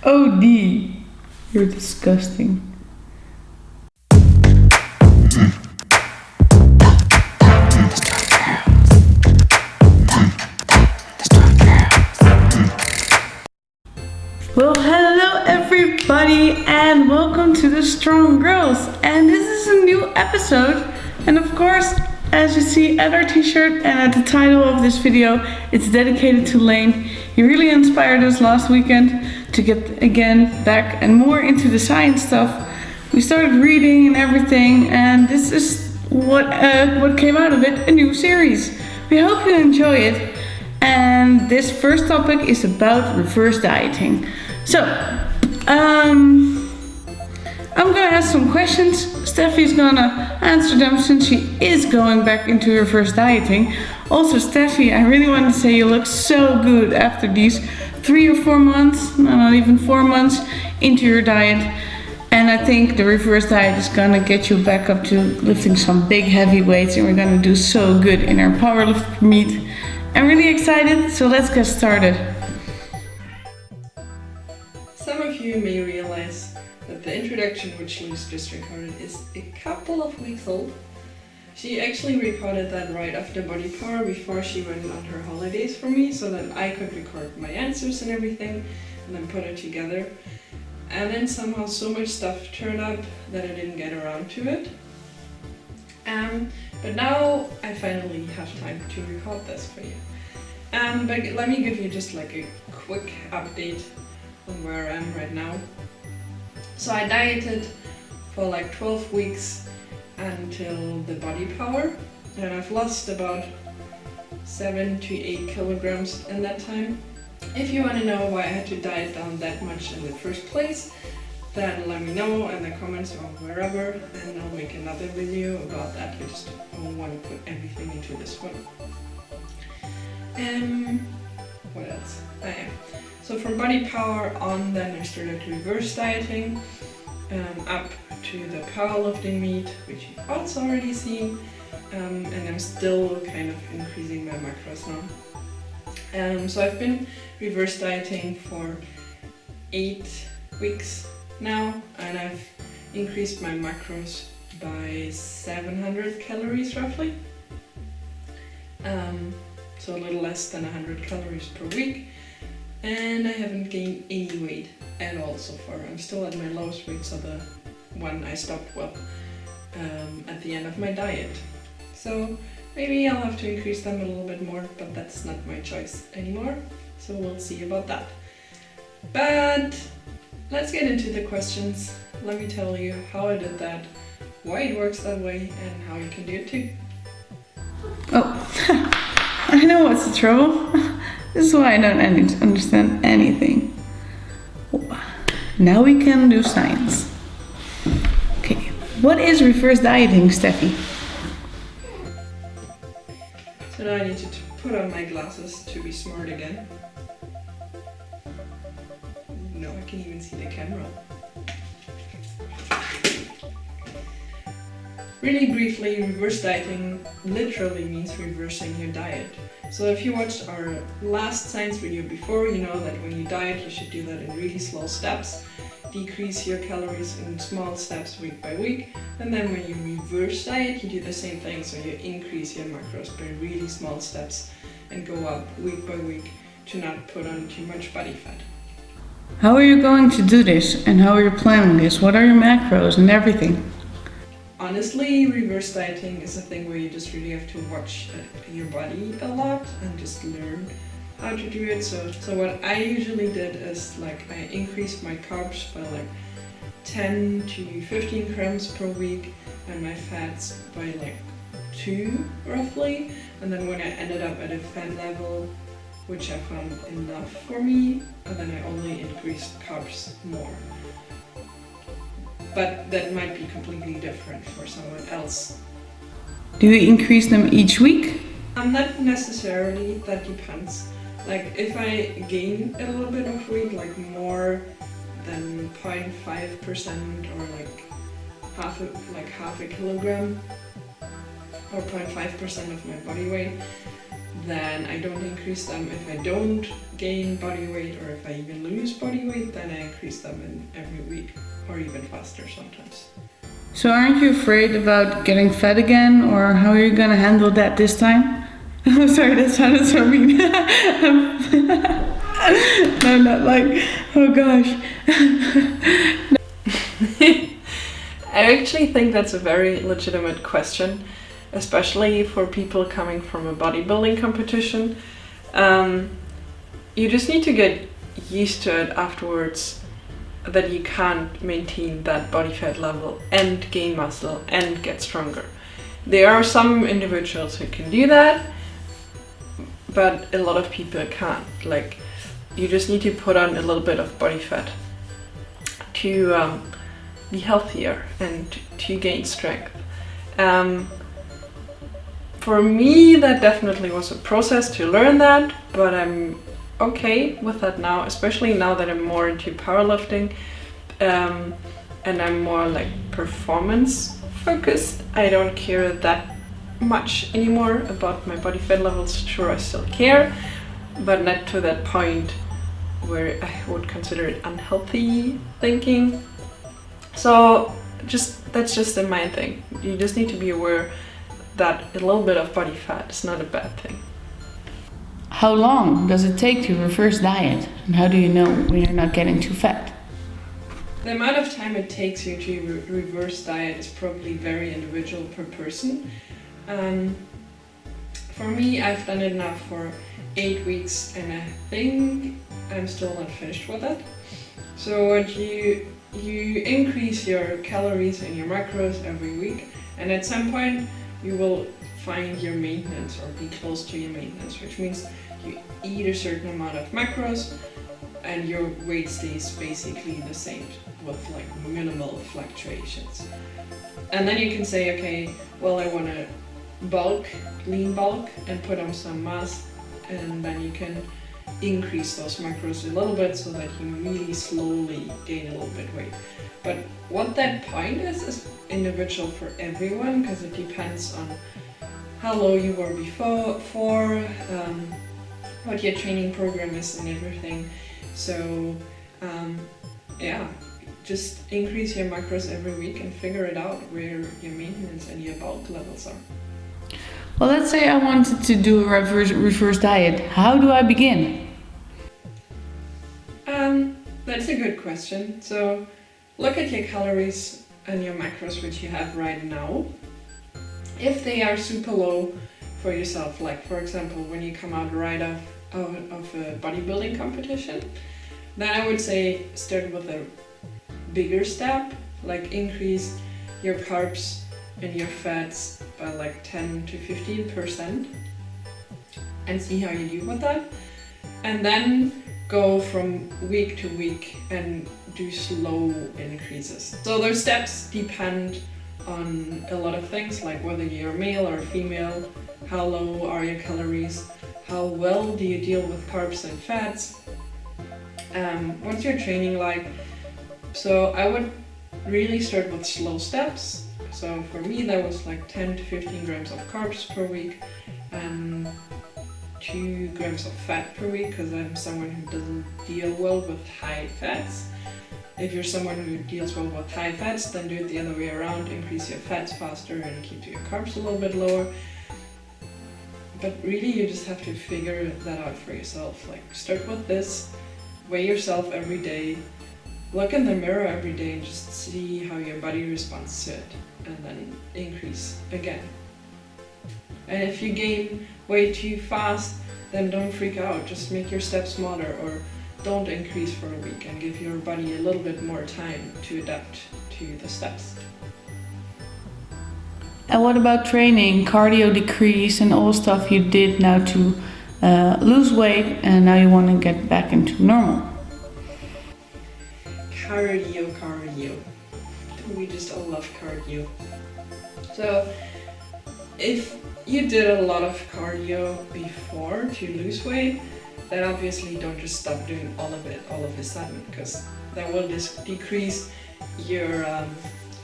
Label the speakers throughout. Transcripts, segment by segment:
Speaker 1: OD. You're disgusting. Well, hello everybody and welcome to the Strong Girls. And this is a new episode. And of course, as you see at our t-shirt and at the title of this video, it's dedicated to Layne. He really inspired us last weekend to get again back and more into the science stuff. We started reading and everything, and this is what came out of it, a new series. We hope you enjoy it. And this first topic is about reverse dieting. So, I'm gonna ask some questions. Steffi's gonna answer them since she is going back into reverse dieting. Also, Steffi, I really want to say you look so good after these 3 or 4 months, no, not even 4 months into your diet. And I think the reverse diet is gonna get you back up to lifting some big heavy weights, and we're gonna do so good in our powerlift meet. I'm really excited, so let's get started.
Speaker 2: Some of you may realize that the introduction which Louise just recorded is a couple of weeks old. She actually recorded that right after Body Power before she went on her holidays for me, so that I could record my answers and everything and then put it together. And then somehow so much stuff turned up that I didn't get around to it. But now I finally have time to record this for you. But let me give you just like a quick update on where I am right now. So I dieted for like 12 weeks until the Body Power, and I've lost about 7 to 8 kilograms in that time. If you want to know why I had to diet down that much in the first place, then let me know in the comments or wherever, and I'll make another video about that. I just don't want to put everything into this one. What else? So from Body Power on, then I started reverse dieting up to the powerlifting meet, which you've also already seen, and I'm still kind of increasing my macros now. So I've been reverse dieting for 8 weeks now, and I've increased my macros by 700 calories roughly. So a little less than 100 calories per week, and I haven't gained any weight at all so far. I'm still at my lowest weight, so the one I stopped at the end of my diet. So maybe I'll have to increase them a little bit more, but that's not my choice anymore, so we'll see about that. But let's get into the questions. Let me tell you how I did that, why it works that way, and how you can do it too.
Speaker 1: Oh, I know what's the trouble. This is why I don't understand anything. Now we can do science. Okay, what is reverse dieting, Steffi?
Speaker 2: So now I need to put on my glasses to be smart again. No, I can even see the camera. Really briefly, reverse dieting literally means reversing your diet. So if you watched our last science video before, you know that when you diet, you should do that in really slow steps. Decrease your calories in small steps week by week. And then when you reverse diet, you do the same thing. So you increase your macros by really small steps and go up week by week to not put on too much body fat.
Speaker 1: How are you going to do this, and how are you planning this? What are your macros and everything?
Speaker 2: Honestly, reverse dieting is a thing where you just really have to watch your body a lot and just learn how to do it. So what I usually did is like I increased my carbs by like 10 to 15 grams per week and my fats by like 2 roughly. And then when I ended up at a fat level, which I found enough for me, and then I only increased carbs more. But that might be completely different for someone else.
Speaker 1: Do you increase them each week?
Speaker 2: Not necessarily, that depends. Like if I gain a little bit of weight, like more than 0.5% or like half a kilogram, or 0.5% of my body weight, then I don't increase them. If I don't gain body weight, or if I even lose body weight, then I increase them in every week, or even faster sometimes.
Speaker 1: So aren't you afraid about getting fat again, or how are you gonna handle that this time? I'm sorry, that sounded so mean. No, not like, oh gosh.
Speaker 2: I actually think that's a very legitimate question, especially for people coming from a bodybuilding competition. You just need to get used to it afterwards, that you can't maintain that body fat level and gain muscle and get stronger. There are some individuals who can do that, but a lot of people can't. Like, you just need to put on a little bit of body fat to be healthier and to gain strength. For me, that definitely was a process to learn that, but I'm okay with that now, especially now that I'm more into powerlifting, and I'm more like performance focused. I don't care that much anymore about my body fat levels. Sure, I still care, but not to that point where I would consider it unhealthy thinking. So that's just the main thing. You just need to be aware that a little bit of body fat is not a bad thing.
Speaker 1: How long does it take to reverse diet? And how do you know when you're not getting too fat?
Speaker 2: The amount of time it takes you to reverse diet is probably very individual per person. For me, I've done it now for 8 weeks, and I think I'm still not finished with it. So what you increase your calories and your macros every week, and at some point you will find your maintenance or be close to your maintenance, which means you eat a certain amount of macros and your weight stays basically the same with like minimal fluctuations. And then you can say, okay, well, I want to lean bulk and put on some mass, and then you can increase those macros a little bit so that you really slowly gain a little bit weight. But what that point is individual for everyone, because it depends on how low you were before, what your training program is and everything. So just increase your macros every week and figure it out where your maintenance and your bulk levels are.
Speaker 1: Well, let's say I wanted to do a reverse diet. How do I begin?
Speaker 2: That's a good question. So look at your calories and your macros which you have right now. If they are super low for yourself, like for example when you come out right of a bodybuilding competition, then I would say start with a bigger step, like increase your carbs and your fats by like 10 to 15% and see how you do with that, and then go from week to week and do slow increases. So those steps depend on a lot of things, like whether you're male or female, how low are your calories, how well do you deal with carbs and fats, what's your training like. So I would really start with slow steps. So for me that was like 10 to 15 grams of carbs per week and 2 grams of fat per week, because I'm someone who doesn't deal well with high fats. If you're someone who deals well with high fats, then do it the other way around, increase your fats faster and keep your carbs a little bit lower. But really you just have to figure that out for yourself. Like start with this, weigh yourself every day, look in the mirror every day and just see how your body responds to it, and then increase again. And if you gain weight too fast, then don't freak out, just make your steps smaller, or don't increase for a week and give your body a little bit more time to adapt to the steps.
Speaker 1: And what about training, cardio decrease and all stuff you did now to lose weight and now you want to get back into normal?
Speaker 2: Cardio. We just all love cardio. So if you did a lot of cardio before to lose weight, then obviously don't just stop doing all of it all of a sudden, because that will just decrease your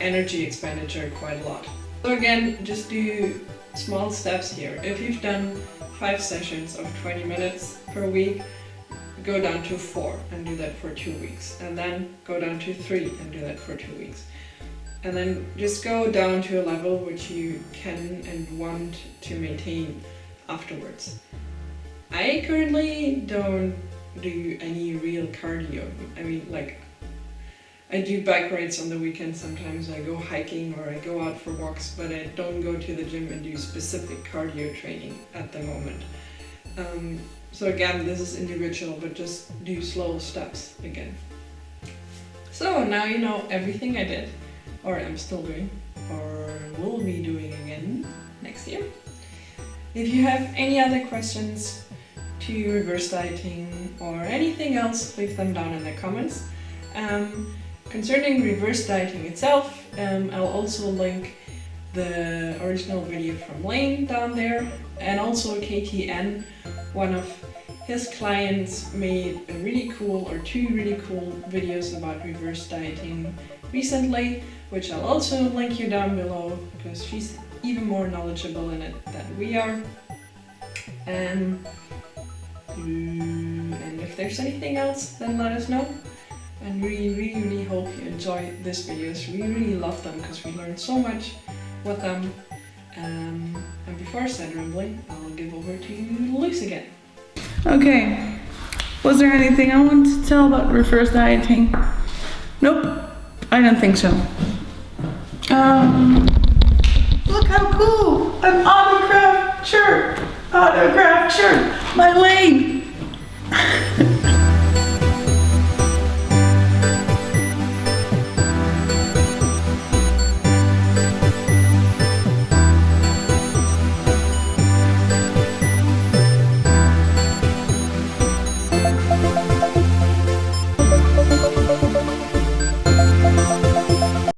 Speaker 2: energy expenditure quite a lot. So again, just do small steps here. If you've done 5 sessions of 20 minutes per week, go down to 4 and do that for 2 weeks. And then go down to 3 and do that for 2 weeks. And then just go down to a level which you can and want to maintain afterwards. I currently don't do any real cardio. I mean, like, I do bike rides on the weekend sometimes, I go hiking or I go out for walks, but I don't go to the gym and do specific cardio training at the moment. So again, this is individual, but just do slow steps again. So now you know everything I did, or am still doing, or will be doing again next year. If you have any other questions to reverse dieting or anything else, leave them down in the comments. Concerning reverse dieting itself, I'll also link the original video from Layne down there, and also KTN, one of his clients made a really cool, or 2 really cool videos about reverse dieting recently, which I'll also link you down below because she's even more knowledgeable in it than we are. And if there's anything else, then let us know. And we really hope you enjoy these videos. We really love them because we learned so much with them. And before I start rambling, I'll give over to Luce again.
Speaker 1: Okay, was there anything I want to tell about reverse dieting? Nope, I don't think so. Look how cool! An autographed shirt! Autographed shirt by Layne!